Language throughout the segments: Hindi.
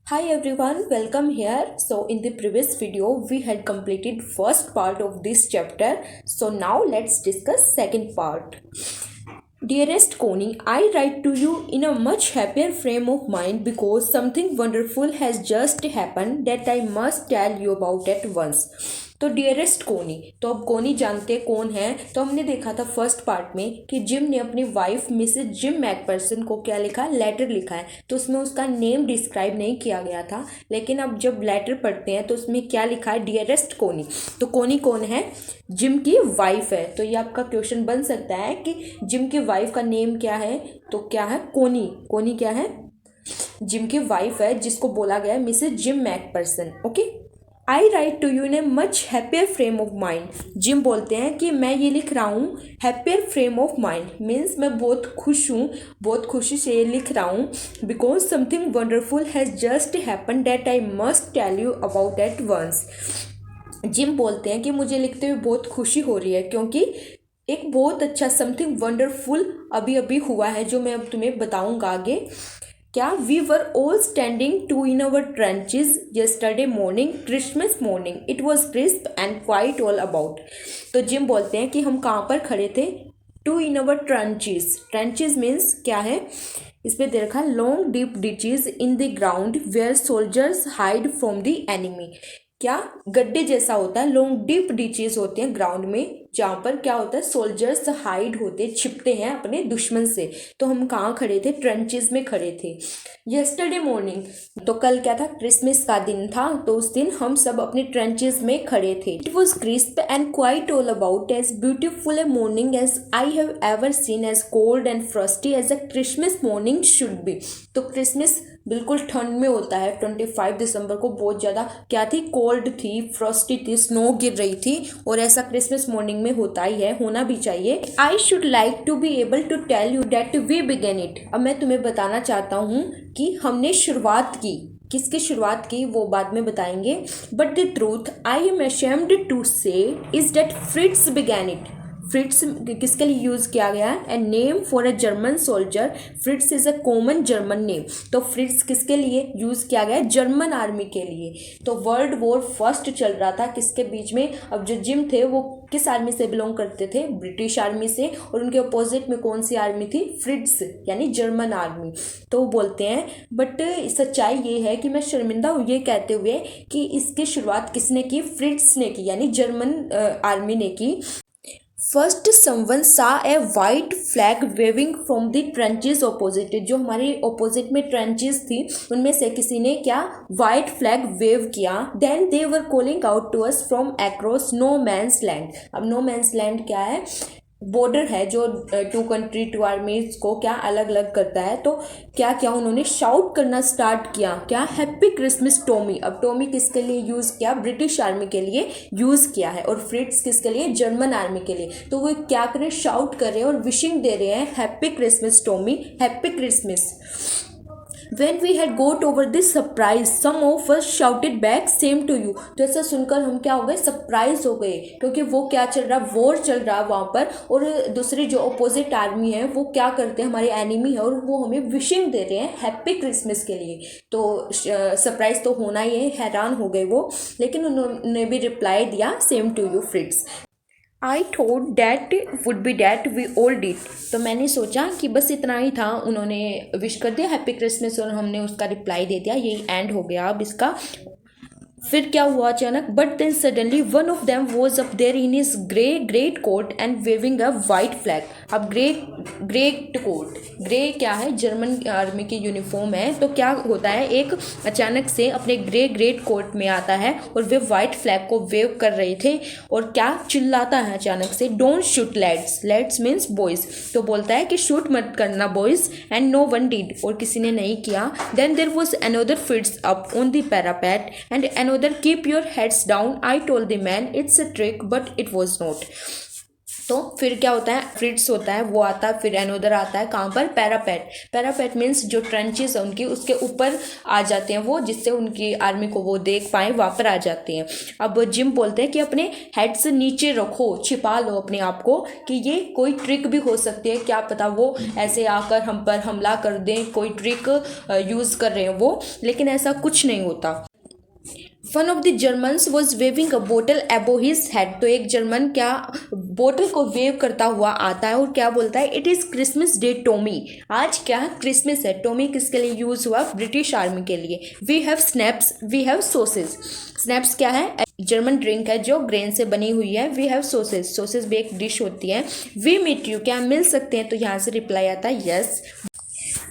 Hi everyone, welcome here. So in the previous video we had completed first part of this chapter. So now let's discuss second part. Dearest Connie, I write to you in a much happier frame of mind because something wonderful has just happened that I must tell you about at once. तो डियरेस्ट कोनी, तो अब कोनी जानते कौन है। तो हमने देखा था फर्स्ट पार्ट में कि जिम ने अपनी वाइफ मिसेज जिम मैकपर्सन को क्या लिखा, लेटर लिखा है। तो उसमें उसका नेम डिस्क्राइब नहीं किया गया था, लेकिन अब जब लेटर पढ़ते हैं तो उसमें क्या लिखा है, डियरेस्ट कोनी। तो कोनी कौन है, जिम की वाइफ है। तो ये आपका क्वेश्चन बन सकता है कि जिम की वाइफ का नेम क्या है, तो क्या है, कोनी। कोनी क्या है, जिम की वाइफ है जिसको बोला गया है Mrs Jim McPherson. Okay, I write to you in a much happier frame of mind. Jim बोलते हैं कि मैं ये लिख रहा हूँ happier frame of mind, means मैं बहुत खुश हूँ, बहुत खुशी से ये लिख रहा हूँ। Because something wonderful has just happen that I must tell you about at once. Jim बोलते हैं कि मुझे लिखते हुए बहुत खुशी हो रही है क्योंकि एक बहुत अच्छा समथिंग वंडरफुल अभी अभी हुआ है जो मैं अब तुम्हें बताऊंगा आगे। क्या, we were all standing to in our trenches yesterday morning, Christmas morning, it was crisp and quiet all about. तो जिम बोलते हैं कि हम कहाँ पर खड़े थे, to in our trenches. Trenches means क्या है, इस पर दे रखा long deep ditches in the ground where soldiers hide from the enemy. क्या, गड्ढे जैसा होता है, लॉन्ग डीप डिचेज होते हैं ग्राउंड में जहाँ पर क्या होता है, सोल्जर्स हाइड होते, छिपते हैं अपने दुश्मन से। तो हम कहाँ खड़े थे, ट्रेंचेस में खड़े थे। यस्टरडे मॉर्निंग, तो कल क्या था, क्रिसमस का दिन था, तो उस दिन हम सब अपने ट्रेंचेस में खड़े थे। It was crisp and quiet all about, as beautiful a morning as I have ever seen, as cold and frosty as a Christmas morning should be. तो क्रिसमस बिल्कुल ठंड में होता है। 25 दिसंबर को बहुत ज़्यादा क्या थी, कोल्ड थी, फ्रॉस्टी थी, स्नो गिर रही थी, और ऐसा क्रिसमस मॉर्निंग में होता ही है, होना भी चाहिए। I should like to be able to tell you that we began it. अब मैं तुम्हें बताना चाहता हूँ कि हमने शुरुआत की, किसकी शुरुआत की वो बाद में बताएंगे। But the truth I am ashamed to say is that Fritz began it. Fritz किसके लिए यूज़ किया गया है, a name for a German soldier. Fritz is a common German name. तो फ्रिट्स किसके लिए यूज़ किया गया है, जर्मन आर्मी के लिए। तो वर्ल्ड वॉर फर्स्ट चल रहा था किसके बीच में, अब जो जिम थे वो किस आर्मी से बिलोंग करते थे, ब्रिटिश आर्मी से, और उनके अपोजिट में कौन सी आर्मी थी, फ्रिट्स यानी जर्मन आर्मी। तो वो बोलते हैं, बट सच्चाई ये है कि मैं शर्मिंदा हूँ ये कहते हुए कि इसकी शुरुआत किसने की, फ्रिट्स ने की, यानी जर्मन आर्मी ने की। First someone saw a white flag waving from the trenches opposite. जो हमारे ऑपोजिट में ट्रेंचेस थी उनमें से किसी ने क्या, वाइट फ्लैग वेव किया। Then they were calling out to us from across no man's land. अब नो मैंस लैंड क्या है, बॉर्डर है जो टू कंट्री टू आर्मीज को क्या अलग अलग करता है। तो क्या क्या उन्होंने शाउट करना स्टार्ट किया, क्या, हैप्पी क्रिसमस टॉमी। अब टॉमी किसके लिए यूज़ किया, ब्रिटिश आर्मी के लिए यूज़ किया है, और फ्रिट्स किसके लिए, जर्मन आर्मी के लिए। तो वो क्या करें, शाउट कर रहे हैं और विशिंग दे रहे हैं, happy Christmas Tommy, happy Christmas. When we had got over this surprise, some of us shouted back, same to you। तो ऐसा सुनकर हम क्या हो गए, सरप्राइज हो गए, क्योंकि वो क्या चल रहा, वॉर चल रहा है वहाँ पर, और दूसरी जो अपोजिट आर्मी है वो क्या करते हैं, हमारे एनिमी है, और वो हमें विशिंग दे रहे हैं हैप्पी क्रिसमस के लिए। तो सरप्राइज तो होना ही है, हैरान हो गए वो, लेकिन उन्होंने भी रिप्लाई दिया, same to you Fritz. I thought that would be that we all did. तो मैंने सोचा कि बस इतना ही था, उन्होंने विश कर दिया हैप्पी क्रिसमस और हमने उसका रिप्लाई दे दिया, यही एंड हो गया अब इसका। फिर क्या हुआ अचानक, but then suddenly one of them was up there in his great coat and waving a white flag. अब ग्रेट कोट, ग्रे क्या है, जर्मन आर्मी की यूनिफॉर्म है। तो क्या होता है, एक अचानक से अपने ग्रेट कोट में आता है और वे वाइट फ्लैग को वेव कर रहे थे, और क्या चिल्लाता है अचानक से, don't shoot lads. Lads means boys. तो बोलता है कि शूट मत करना boys, and no one did, और किसी ने नहीं किया। Then there was another Fritz up on the parapet and another, keep your heads down, I told the man, it's a trick but it was not। तो फिर क्या होता है, फ्रिट्स होता है वो आता है, फिर एनोदर आता है कहाँ पर, पैरापेट। पैरापेट मीन्स जो ट्रेंचेस है उनकी, उसके ऊपर आ जाते हैं वो, जिससे उनकी आर्मी को वो देख पाए, वहाँ पर आ जाते हैं। अब जिम बोलते हैं कि अपने हेड से नीचे रखो, छिपा लो अपने आप को, कि ये कोई ट्रिक भी हो सकती है, क्या पता वो ऐसे आकर हम पर हमला कर दें, कोई ट्रिक यूज़ कर रहे हैं वो, लेकिन ऐसा कुछ नहीं होता। One of the Germans was waving a bottle above his head. तो एक जर्मन क्या बोतल को वेव करता हुआ आता है और क्या बोलता है, it is Christmas day Tommy. आज क्या क्रिसमस है। टोमी किसके लिए यूज़ हुआ, ब्रिटिश आर्मी के लिए। We have schnapps, we have sausages. Schnapps क्या है, जर्मन ड्रिंक है जो ग्रेन से बनी हुई है। वी हैव सोसेस, सोसेस भी एक डिश होती है। वी मीट यू, क्या मिल सकते हैं, तो यहाँ से रिप्लाई आता है yes.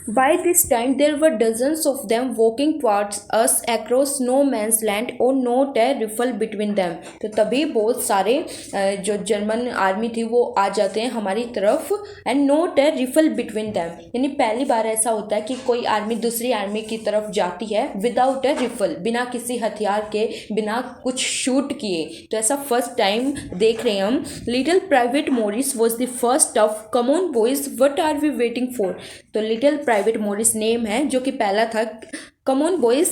By this time there were dozens of them walking towards us across no man's land or not a riffle between them। तो तभी बहुत सारे जो जर्मन आर्मी थी वो आ जाते हैं हमारी तरफ, and not a rifle between them, यानी पहली बार ऐसा होता है कि कोई आर्मी दूसरी आर्मी की तरफ जाती है विदाउट ए रिफल, बिना किसी हथियार के, बिना कुछ शूट किए। तो ऐसा फर्स्ट टाइम देख रहे हैं हम। Little private Morris was the first off come on boys what are we waiting for. तो लिटिल प्राइवेट मोरिस नेम है जो कि पहला था, कम ऑन बॉयज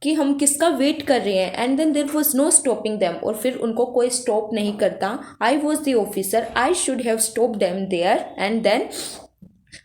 कि हम किसका वेट कर रहे हैं, and then there was no stopping them, और फिर उनको कोई स्टॉप नहीं करता। I was the officer, I should have stop them there, and then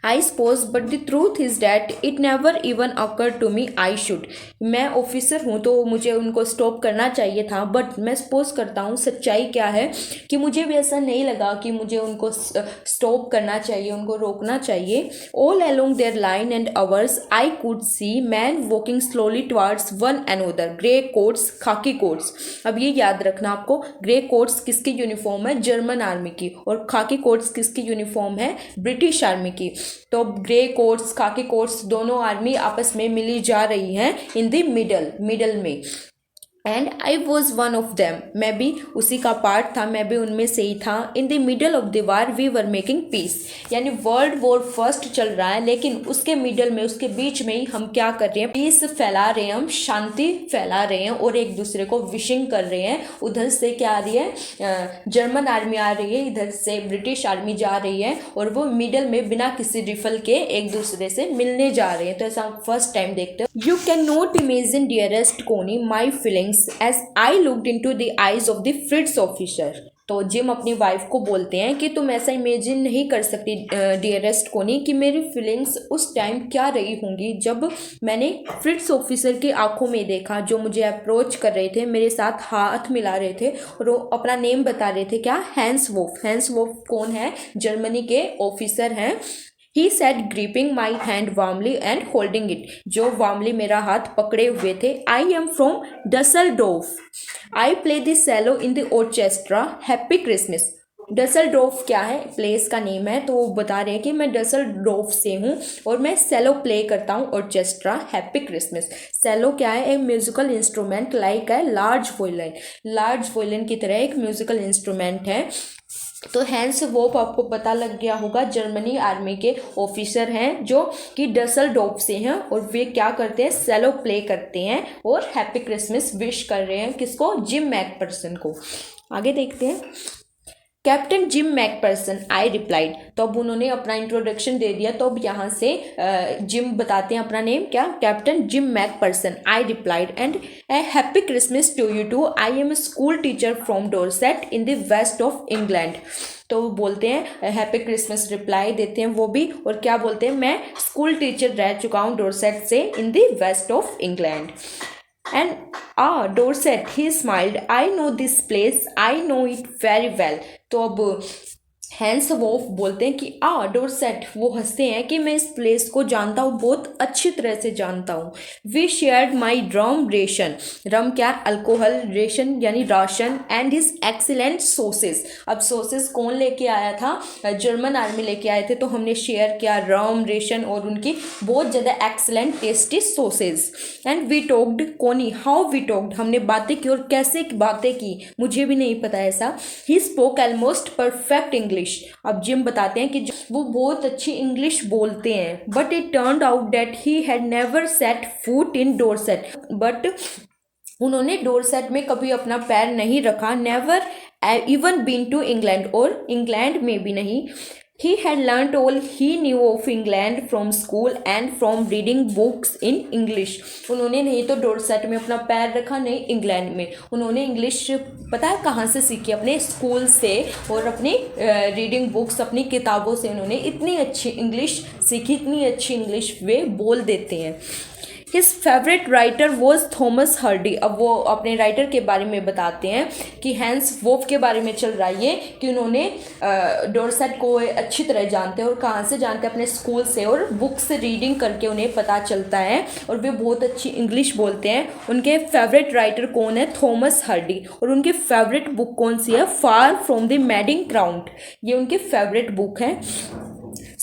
I suppose but the truth is that it never even occur to me I should. मैं ऑफिसर हूँ तो मुझे उनको स्टॉप करना चाहिए था, बट मैं सपोज करता हूँ, सच्चाई क्या है कि मुझे भी ऐसा नहीं लगा कि मुझे उनको स्टॉप करना चाहिए, उनको रोकना चाहिए। All along their line and ours I could see men walking slowly towards one another, grey coats, khaki coats. अब ये याद रखना आपको, ग्रे कोट्स किसकी यूनिफॉर्म है, जर्मन आर्मी की, और खाकी कोट्स किसकी यूनिफॉर्म है, ब्रिटिश आर्मी की। तो ग्रे कोट्स, खाकी कोट्स, दोनों आर्मी आपस में मिली जा रही हैं इन द मिडल में। And I was one of them, मैं भी उसी का पार्ट था, मैं भी उनमें से ही था। In the middle of the war we were making peace, यानी वर्ल्ड वॉर फर्स्ट चल रहा है, लेकिन उसके मिडल में, उसके बीच में ही हम क्या कर रहे हैं, पीस फैला रहे हैं, हम शांति फैला रहे हैं और एक दूसरे को विशिंग कर रहे हैं। उधर से क्या आ रही है, जर्मन आर्मी आ रही है, इधर से ब्रिटिश आर्मी जा रही है, और वो मिडल में बिना किसी रिफल के एक दूसरे से मिलने जा रहे हैं। तो ऐसा फर्स्ट टाइम देखते हो। You can not imagine dearest Connie my feelings as I looked into the eyes of the Fritz officer। तो जिम अपनी वाइफ को बोलते हैं कि तुम ऐसा इमेजिन नहीं कर सकती डियरेस्ट कोनी कि मेरी फीलिंग्स उस टाइम क्या रही होंगी जब मैंने फ्रिट्स ऑफिसर की आंखों में देखा, जो मुझे अप्रोच कर रहे थे, मेरे साथ हाथ मिला रहे थे और वो अपना नेम बता रहे थे, क्या, हैंस वोल्फ। हैंस वोल्फ कौन है, जर्मनी के ऑफिसर हैं। He said gripping my hand warmly and holding it, जो वार्मली मेरा हाथ पकड़े हुए थे। I am from Dusseldorf, I play the cello in the orchestra, Happy Christmas। डसलडोर्फ क्या है, प्लेस का नेम है, तो वो बता रहे हैं कि मैं डसलडोर्फ से हूँ और मैं सेलो प्ले करता हूँ, ऑर्केस्ट्रा, हैप्पी क्रिसमस। सेलो क्या है, एक म्यूजिकल इंस्ट्रूमेंट लाइक है लार्ज वोयलिन, लार्ज वोयलिन की तरह एक म्यूजिकल इंस्ट्रूमेंट है। तो हैंस वोल्फ आपको पता लग गया होगा, जर्मनी आर्मी के ऑफिसर हैं जो कि डसलडोर्फ से हैं, और वे क्या करते हैं, सेलो प्ले करते हैं और हैप्पी क्रिसमस विश कर रहे हैं, किसको, जिम मैकपर्सन को। आगे देखते हैं। Captain Jim McPherson, I replied. तो अब उन्होंने अपना इंट्रोडक्शन दे दिया, तो अब यहाँ से जिम बताते हैं अपना नेम, क्या, captain Jim McPherson. I replied and a happy Christmas to you too, I am a school teacher from Dorset in the west of England. तो वो बोलते हैं हैप्पी क्रिसमस, रिप्लाई देते हैं वो भी, और क्या बोलते हैं, मैं स्कूल टीचर रह चुका हूँ डोरसेट से, in the west of England. And Dorset, he smiled. I know this place. I know it very well। तो अब हैंस वोल्फ बोलते हैं कि डोरसेट, वो हंसते हैं कि मैं इस प्लेस को जानता हूँ, बहुत अच्छी तरह से जानता हूँ। We shared my rum ration, rum क्या, अल्कोहल, रेशन यानी राशन, एंड हिज एक्सीलेंट सोसेस। अब सोसेस कौन लेके आया था, जर्मन आर्मी लेके आए थे, तो हमने शेयर किया रम रेशन और उनकी बहुत ज़्यादा excellent tasty sausages. And we talked, Connie, how we talked, हमने बातें की, और कैसे बातें की मुझे भी नहीं पता ऐसा। He spoke almost perfect English. अब जिम बताते हैं कि वो बहुत अच्छी इंग्लिश बोलते हैं, but it turned out that he had never set foot in Dorset, but उन्होंने डोरसेट में कभी अपना पैर नहीं रखा। Never even been to England, और इंग्लैंड में भी नहीं. He had learnt all he knew of England from school and from reading books in English. उन्होंने नहीं तो डोरसेट में अपना पैर रखा, नहीं इंग्लैंड में. उन्होंने इंग्लिश पता है कहाँ से सीखी? अपने स्कूल से और अपनी रीडिंग बुक्स, अपनी किताबों से उन्होंने इतनी अच्छी इंग्लिश सीखी, इतनी अच्छी इंग्लिश वे बोल देते हैं. His favourite writer was Thomas Hardy. अब वो अपने राइटर के बारे में बताते हैं कि हैंस वोफ के बारे में चल रहा है ये कि उन्होंने डोरसेट को अच्छी तरह जानते हैं. और कहाँ से जानते हैं? अपने स्कूल से, और बुक से रीडिंग करके उन्हें पता चलता है, और वे बहुत अच्छी इंग्लिश बोलते हैं. उनके फेवरेट राइटर कौन है? Thomas Hardy. और उनकी फेवरेट बुक कौन सी है? Far from the madding crowd. ये उनकी फेवरेट बुक है.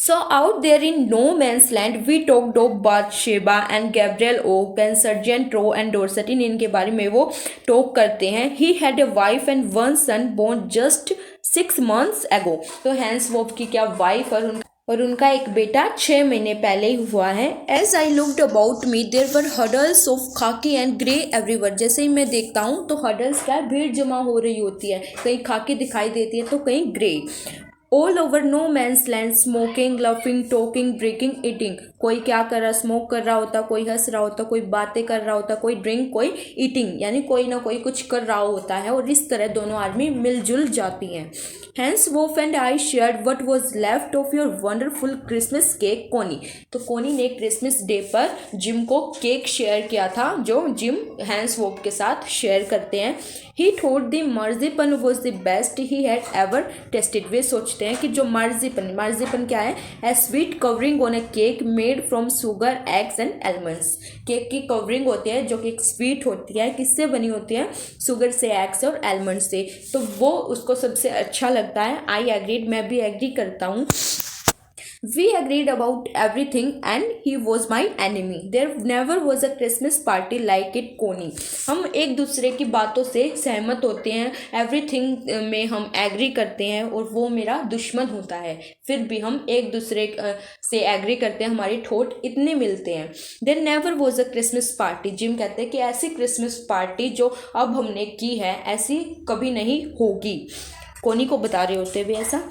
So out there in no man's land, we talked of Bathsheba and Gabriel Oak and Sergeant Rowe and Dorset. इनके बारे में वो टॉक करते हैं. He had a wife and one son born just 6 months ago. तो हैंस वोफ की क्या वाइफ और उनका एक बेटा 6 महीने पहले ही हुआ है. As I looked about me, there were huddles of khaki and grey everywhere. जैसे ही मैं देखता हूँ तो huddles क्या, भीड़ जमा हो रही होती है. कहीं खाकी दिखाई देती है तो कहीं grey. All over no man's land, smoking, laughing, talking, drinking, eating. कोई क्या कर रहा, स्मोक कर रहा होता, कोई हंस रहा होता, कोई बातें कर रहा होता, कोई ड्रिंक, कोई ईटिंग, यानी कोई ना कोई कुछ कर रहा होता है. और इस तरह दोनों आदमी मिलजुल जाती हैं. Hence Wolf and I shared what was left of your wonderful Christmas cake, कोनी. तो कोनी ने क्रिसमस डे पर जिम को केक शेयर किया था, जो जिम हैंस वोफ के साथ शेयर करते हैं. He thought the marzipan was the best he had ever tasted. वे सोचते हैं कि जो मार्जिपन क्या है? A sweet covering on a cake made from sugar, eggs and almonds. Cake की कवरिंग होती है जो कि एक स्वीट होती है. किससे बनी होती है? शुगर से, एग्स और आलमंड से. तो वो उसको सबसे अच्छा लगता है. आई एग्रीड, मैं भी एग्री करता हूँ. We agreed about everything and he was my enemy. There never was a Christmas party like it, कोनी. हम एक दूसरे की बातों से सहमत होते हैं, एवरीथिंग में हम एग्री करते हैं, और वो मेरा दुश्मन होता है. फिर भी हम एक दूसरे से एग्री करते हैं, हमारे ठोट इतने मिलते हैं. There never was a Christmas party. Gym कहते हैं कि ऐसी क्रिसमस पार्टी जो अब हमने की है ऐसी कभी नहीं होगी. कोनी को बता रहे होते हुए ऐसा.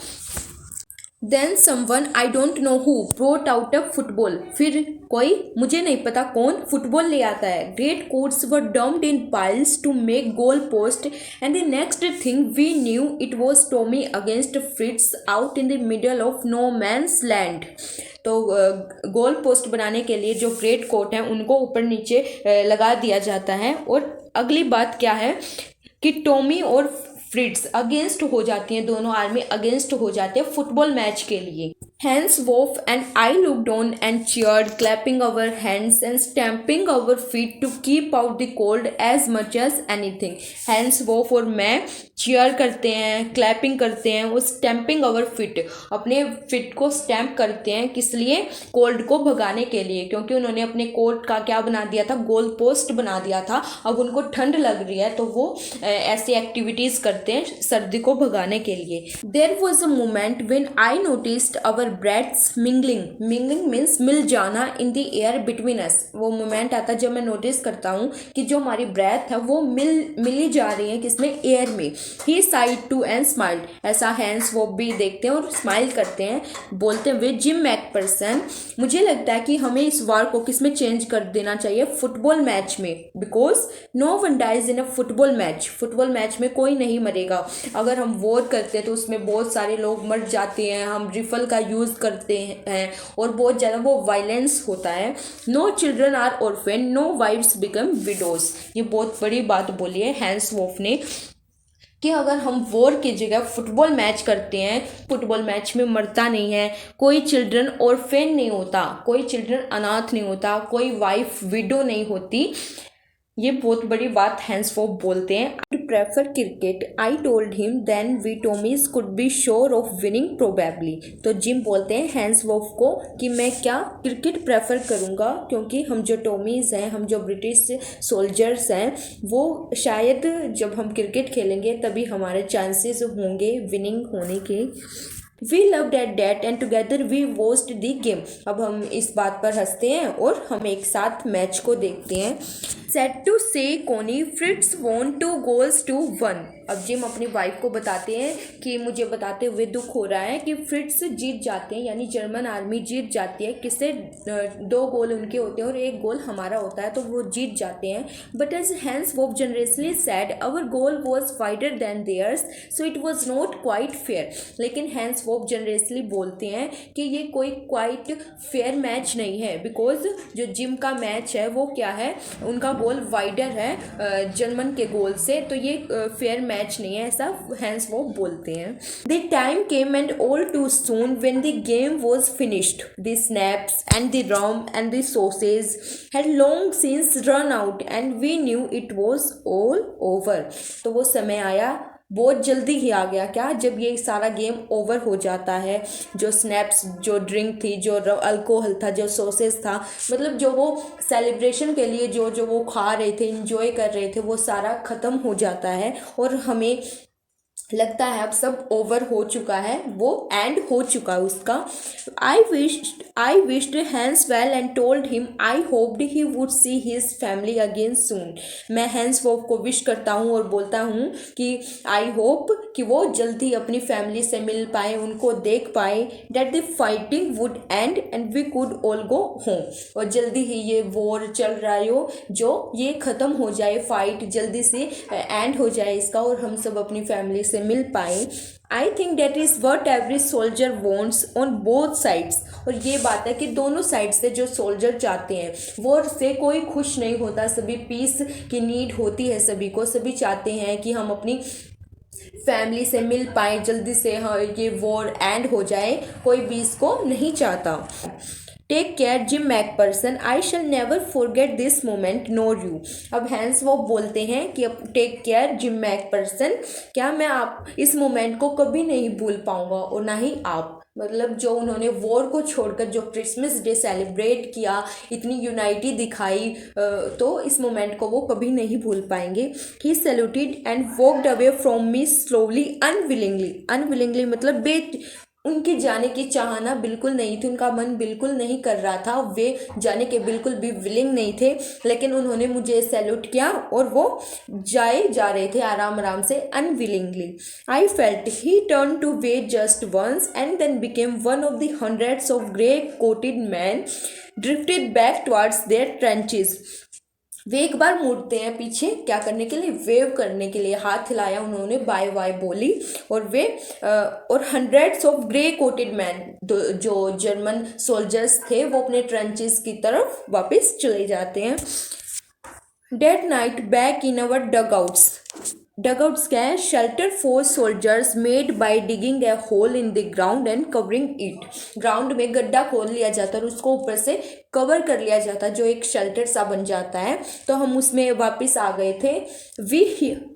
Then someone I don't know who brought out a football. फिर कोई, मुझे नहीं पता कौन, फुटबॉल ले आता है. Great coats were dumped in piles to make goal post, and the next thing we knew it was Tommy against Fritz out in the middle of no man's land. तो गोल पोस्ट बनाने के लिए जो ग्रेट कोट हैं उनको ऊपर नीचे लगा दिया जाता है. और अगली बात क्या है कि टॉमी और फ्रिट्स अगेंस्ट हो जाती हैं, दोनों आर्मी अगेंस्ट हो जाते हैं फुटबॉल मैच के लिए. Hence Wolf and I looked on and cheered, clapping our hands and stamping our feet to keep out the cold as much as anything. Hence Wolf और मैं cheer करते हैं, clapping करते हैं और stamping our feet, अपने feet को stamp करते हैं. किस लिए? कोल्ड को भगाने के लिए, क्योंकि उन्होंने अपने कोट का क्या बना दिया था? गोल पोस्ट बना दिया था. अब उनको ठंड लग रही है तो वो ऐसी एक्टिविटीज करते हैं सर्दी को भगाने के लिए. There was a moment when I noticed our breaths mingling means मिल जाना in the air between us. वो मोमेंट आता है जब मैं नोटिस करता हूँ कि जो हमारी ब्रेथ है वो मिली जा रही है किसमें? एयर में. He sighed too and smiled. ऐसा हैंस वो भी देखते हैं और स्माइल करते हैं. बोलते हुए जिम मैकपर्सन, मुझे लगता है कि हमें इस वार को किसमें चेंज कर देना चाहिए? फुटबॉल मैच में. Because no one dies in a football match. Football match में कोई नहीं मरेगा. अगर हम वॉर करते हैं तो उसमें बहुत सारे लोग मर जाते हैं. हम रिफल का यूज करते हैं और बहुत ज़्यादा वो वायलेंस होता है. No children are orphan, no wives become widows. ये बहुत बड़ी बात बोली है हैंस वोफ ने कि अगर हम वॉर की जगह फुटबॉल मैच करते हैं, फुटबॉल मैच में मरता नहीं है कोई, चिल्ड्रन ऑर्फेन नहीं होता, कोई चिल्ड्रन अनाथ नहीं होता, कोई वाइफ विडो नहीं होती. ये बहुत बड़ी बात हैंस वोफ बोलते हैं. I prefer cricket, I told him, then we Tommies could be sure of winning probably. तो जिम बोलते हैं हैंस वोफ को कि मैं क्या क्रिकेट प्रेफर करूँगा, क्योंकि हम जो टॉमीज़ हैं, हम जो ब्रिटिश सोल्जर्स हैं, वो शायद जब हम क्रिकेट खेलेंगे तभी हमारे चांसेस होंगे विनिंग होने के. We loved at that and together we watched the game. अब हम इस बात पर हंसते हैं और हम एक साथ मैच को देखते हैं. सेड टू से कोनी फ्रिट्स वॉन 2 गोल्स to 1। अब जिम अपनी वाइफ को बताते हैं कि मुझे बताते हुए दुख हो रहा है कि फ्रिट्स जीत जाते हैं, यानी जर्मन आर्मी जीत जाती है। किससे? 2 गोल उनके होते हैं और 1 गोल हमारा होता है, तो वो जीत जाते हैं। But as Hans Wolf generously said our goal was wider than theirs so it was not quite fair. लेकिन हैंस वोफ जनरसली बोलते हैं कि ये कोई क्वाइट फेयर मैच नहीं है, बिकॉज जो जिम का मैच है वो क्या है, उनका गोल वाइडर है जर्मन के गोल से, तो ये फेयर मैच नहीं है, ऐसा हैंस वो बोलते हैं। The time came and all too soon when the game was finished the schnapps and the rum and the sausage had long since run out and we knew it was all over. तो वो समय आया, बहुत जल्दी ही आ गया क्या, जब ये सारा गेम ओवर हो जाता है। जो स्नैप्स, जो ड्रिंक थी, जो अल्कोहल था, जो सॉसेस था, मतलब जो वो सेलिब्रेशन के लिए जो जो वो खा रहे थे, इंजॉय कर रहे थे, वो सारा ख़त्म हो जाता है और हमें लगता है अब सब ओवर हो चुका है, वो एंड हो चुका है उसका। I wished Hans well and told him I hoped he would see his family again soon. मैं हैंस वोफ को विश करता हूँ और बोलता हूँ कि आई होप कि वो जल्दी अपनी फैमिली से मिल पाए, उनको देख पाए, that the fighting would end we could all go home. और जल्दी ही ये वॉर चल रहा हो जो ये ख़त्म हो जाए, फाइट जल्दी से एंड हो जाए इसका और हम सब अपनी फैमिली से मिल पाए। I think that is what every soldier wants on both sides. और ये बात है कि दोनों साइड से जो सोल्जर चाहते हैं वॉर से कोई खुश नहीं होता, सभी पीस की नीड होती है सभी को, सभी चाहते हैं कि हम अपनी फैमिली से मिल पाए जल्दी से, हाँ ये वॉर एंड हो जाए, कोई भी इसको नहीं चाहता। Take care Jim McPherson, I shall never forget this moment nor you. अब हैंस वो बोलते हैं कि अब टेक केयर जिम मैकपर्सन, क्या मैं आप इस मोमेंट को कभी नहीं भूल पाऊंगा और ना ही आप। मतलब जो उन्होंने वॉर को छोड़कर जो क्रिसमस डे सेलिब्रेट किया, इतनी यूनाइटी दिखाई, तो इस मोमेंट को वो कभी नहीं भूल पाएंगे। He saluted and walked away from me slowly unwillingly मतलब उनके जाने की चाहना बिल्कुल नहीं थी, उनका मन बिल्कुल नहीं कर रहा था, वे जाने के बिल्कुल भी विलिंग नहीं थे, लेकिन उन्होंने मुझे सैल्यूट किया और वो जा रहे थे आराम आराम से unwillingly. I felt he turn to wave just once and then became one of the hundreds of grey coated men drifted back towards their trenches. वे एक बार मुड़ते हैं पीछे, क्या करने के लिए? वेव करने के लिए, हाथ हिलाया उन्होंने, बाय बाय बोली, और वे और hundreds of grey coated man जो जर्मन सोल्जर्स थे वो अपने ट्रेंचेस की तरफ वापस चले जाते हैं। That night back in our dugouts क्या है? Shelter for soldiers made by digging a hole in the ground and covering it. Ground में गड्ढा खोद लिया जाता है और उसको ऊपर से कवर कर लिया जाता है, जो एक शेल्टर सा बन जाता है। तो हम उसमें वापस आ गए थे। We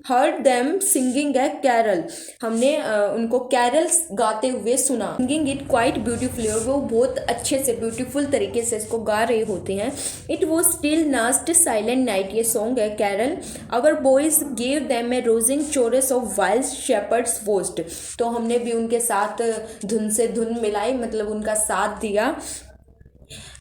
heard them singing a carol, हमने उनको कैरल्स गाते हुए सुना। सिंगिंग इट क्वाइट ब्यूटीफुली, और वो बहुत अच्छे से ब्यूटीफुल तरीके से इसको गा रहे होते हैं। इट वॉज स्टिल नास्ट साइलेंट नाइट, ये सॉन्ग है carol. Our boys gave them a rousing chorus of while shepherds watched, तो हमने भी उनके साथ धुन से धुन मिलाई, मतलब उनका साथ दिया।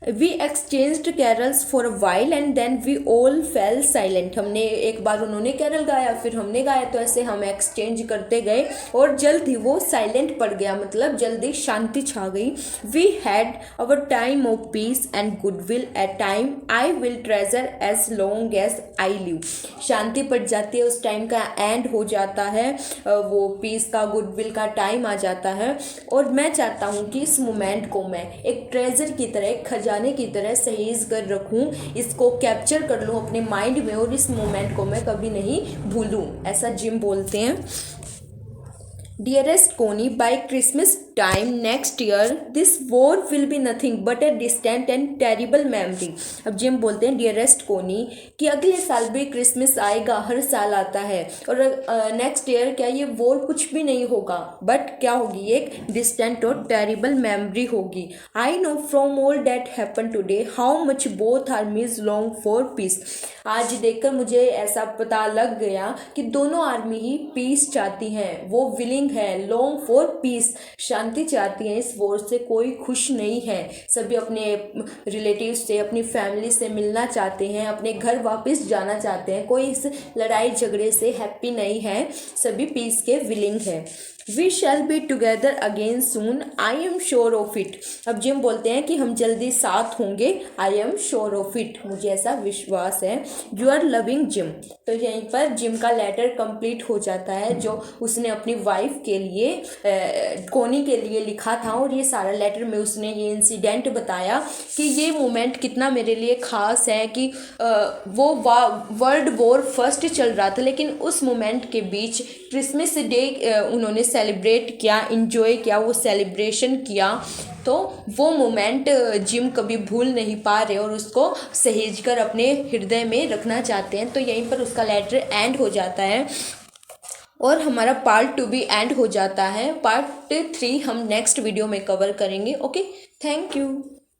We exchanged carols for a while and then we all fell silent, हमने एक बार उन्होंने कैरल गाया फिर हमने गाया, तो ऐसे हम एक्सचेंज करते गए और जल्द ही वो साइलेंट पड़ गया, मतलब जल्दी शांति छा गई। We had our time of peace and goodwill at time I will treasure as long as I live. शांति पड़ जाती है, उस टाइम का एंड हो जाता है, वो पीस का, गुडविल का टाइम आ जाता है, और मैं चाहता हूँ कि इस मोमेंट को मैं एक ट्रेजर की तरह, एक खजाने की तरह सहेज कर रखूं, इसको कैप्चर कर लूं अपने माइंड में और इस मोमेंट को मैं कभी नहीं भूलूं, ऐसा जिम बोलते हैं। Dearest Connie, by Christmas time next year this war will be nothing but a distant and terrible memory. अब जिम बोलते हैं डियरेस्ट कोनी कि अगले साल भी क्रिसमस आएगा, हर साल आता है, और नेक्स्ट ईयर क्या ये वॉर कुछ भी नहीं होगा, बट क्या होगी, एक डिस्टेंट और टेरिबल मेमोरी होगी। I know from all that happen today how much both armies long for peace. आज देखकर मुझे ऐसा पता लग गया कि दोनों आर्मी ही पीस चाहती हैं, वो विलिंग है, लॉन्ग फॉर पीस, शांति चाहती हैं इस वॉर से, कोई खुश नहीं है, सभी अपने रिलेटिव से, अपनी फैमिली से मिलना चाहते हैं, अपने घर वापस जाना चाहते हैं, कोई इस लड़ाई झगड़े से हैप्पी नहीं है, सभी पीस के विलिंग है। We shall be together again soon, I am sure of it. अब जिम बोलते हैं कि हम जल्दी साथ होंगे, I am sure of it, मुझे ऐसा विश्वास है। यू आर लविंग जिम, तो यहीं पर जिम का लेटर कंप्लीट हो जाता है जो उसने अपनी वाइफ के लिए कोनी के लिए लिखा था। और ये सारा लेटर में उसने ये इंसिडेंट बताया कि ये मोमेंट कितना मेरे लिए ख़ास है कि वो वर्ल्ड वॉर फर्स्ट चल रहा था, लेकिन उस मोमेंट के बीच क्रिसमस डे उन्होंने सेलिब्रेट किया, इंजॉय किया, वो सेलिब्रेशन किया, तो वो मोमेंट जिम कभी भूल नहीं पा रहे और उसको सहेज कर अपने हृदय में रखना चाहते हैं। तो यहीं पर उसका लेटर एंड हो जाता है और हमारा पार्ट 2 भी एंड हो जाता है। पार्ट 3 हम नेक्स्ट वीडियो में कवर करेंगे। Okay, thank you.